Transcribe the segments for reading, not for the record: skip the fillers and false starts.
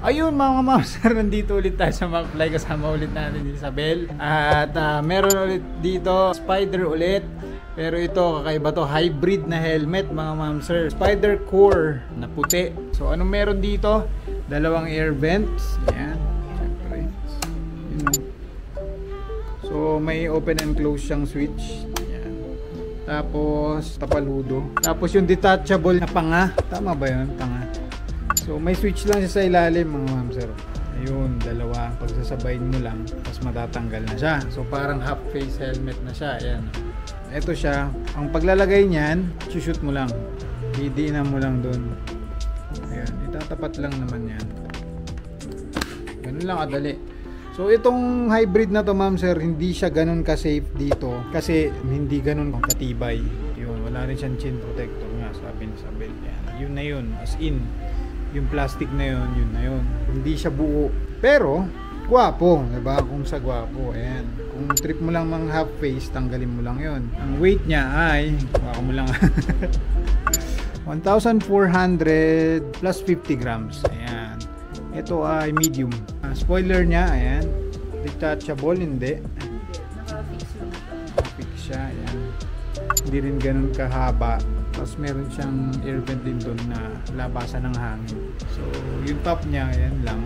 Ayun mga ma'am sir, nandito ulit tayo sa McFly. Kasama ulit natin si Isabel. At meron ulit dito, Spider ulit. Pero ito, kakaiba to, hybrid na helmet mga ma'am sir. Spider core na puti. So anong meron dito? Dalawang air vents. Ayan, syempre. Yun. So may open and close siyang switch. Ayan. Tapos tapaludo. Tapos yung detachable na panga. Tama ba yun? Panga. So may switch lang siya sa ilalim mga ma'am sir. Ayun, dalawa. Pagsasabayin mo lang, tapos matatanggal na siya. So parang half face helmet na siya. Ayan. Ito siya. Ang paglalagay niyan, shoot mo lang. Hidiinan mo lang doon. Ayan, itatapat lang naman yan. Ganun lang kadali. So itong hybrid na to ma'am sir, hindi siya ganun ka-safe dito. Kasi hindi ganun katibay. Yun, wala rin siyang chin protector nga, sabi ni Isabel. Ayan, yun na yun, as in. Yung plastic na yun, yun na yun. Hindi siya buo. Pero, gwapo. Diba? Kung sa gwapo. Ayan. Kung trip mo lang mga half face, tanggalin mo lang yun. Ang weight niya ay, baka mo lang 1,400 plus 50 grams. Ayan. Ito ay medium. Spoiler niya, ayan. Detachable, hindi. Naka-fix siya. Ayan. Hindi rin ganun kahaba. Tapos meron siyang air vent din doon na labasan ng hangin. So, yung top niya, ayan lang.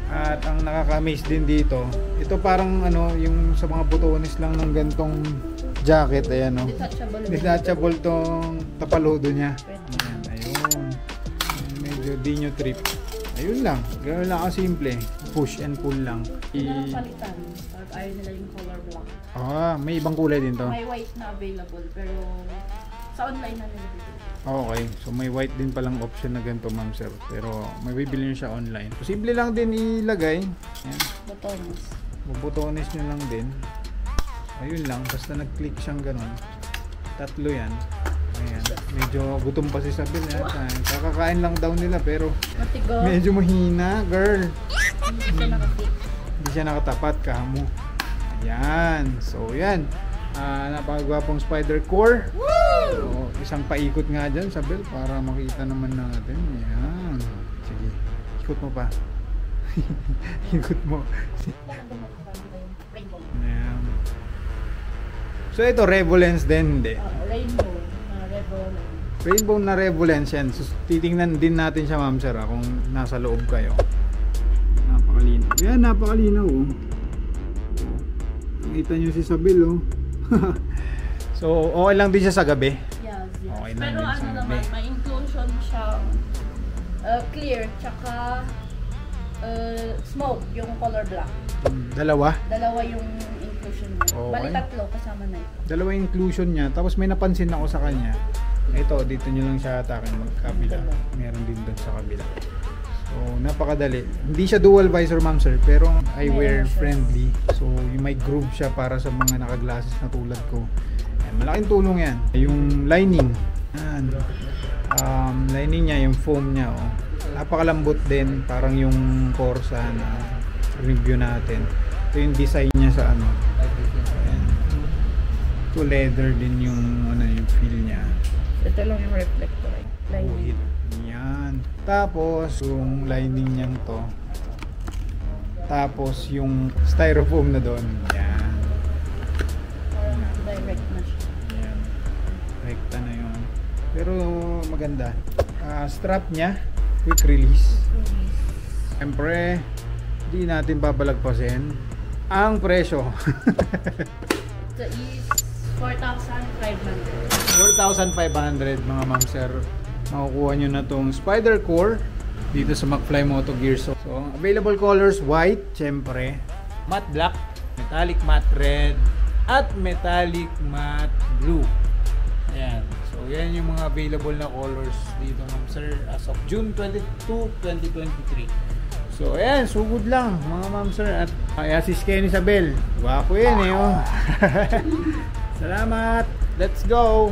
At ang nakaka-amaze din dito, ito parang ano, yung sa mga butones lang ng gantong jacket, ayan o. Detachable tong tapaludo niya. Ayan, ayun. Medyo di nyo trip. Ayun lang, gano'n lang kasimple. Push and pull lang. Palitan. Ayaw nila yung color black. May ibang kulay din to. May white na available, pero sa online na nila dito. Okay, so may white din palang option na ganito ma'am sir. Pero may bibili nyo siya online. Posible lang din ilagay. Ayan. Botones. Bubutones nyo lang din. Ayun lang, basta nag-click siyang ganon. Tatlo yan. Ayan. Medyo gutom pa si Isabel. Kakakain lang daw nila pero Matigo. medyo mahina, girl. Hindi siya nakapit. Hindi siya nakatapat, kamo. Ayan. So yan. Napakagwapong spider core. So, isang paikot nga dyan, Isabel, para makita naman natin. Ayan. Sige. Ikot mo pa. Ikot mo. Ayan. So ito, Revolence din, hindi? Rainbow na Revolence. Rainbow na Revolence yan. So, titingnan din natin siya ma'am sir kung nasa loob kayo. Napakalinaw. Yan, napakalinaw oh. Nakita nyo si Isabel oh. So, okay lang din siya sa gabi? Yes. Okay lang pero din sa ano gabi. naman, may inclusion siya clear, tsaka smoke, yung color black. Dalawa? Dalawa yung inclusion niya. Okay. Bali tatlo kasama na ito. Dalawa yung inclusion niya. Tapos may napansin ako sa kanya. Ito, dito nyo lang siya atakin magkabila. Meron din doon sa kabila. So, napakadali. Hindi siya dual visor ma'am sir, pero eyewear friendly. So, yung may groove siya para sa mga naka-glasses na tulad ko. Ayan, malaking tulong yan. Yung lining. Ayan. Lining niya, yung foam niya. Oh. Napakalambot din. Parang yung Corsa na review natin. Ito yung design niya sa ano. Ayan. Ito leather din yung, yung feel niya. Ito lang yung reflector. Lining. Yan. Tapos yung lining niyan to. Tapos yung styrofoam na doon. Yan. Direct na siya. Yan. Rekta na yun. Pero maganda. Strap niya, quick release. Siyempre, di natin babalagpasin ang presyo. Ito is 4,500. 4,500 mga ma'am sir. Makukuha nyo na tong Spider Core dito sa McFly Moto Gear. So, available colors, white, syempre, matte black, metallic matte red, at metallic matte blue. Ayan. So, yan yung mga available na colors dito ma'am sir as of June 22, 2023. So, ayan, sugod lang mga ma'am sir. At assist kayo ni Isabel. Wapo yan eh oh. Salamat. Let's go.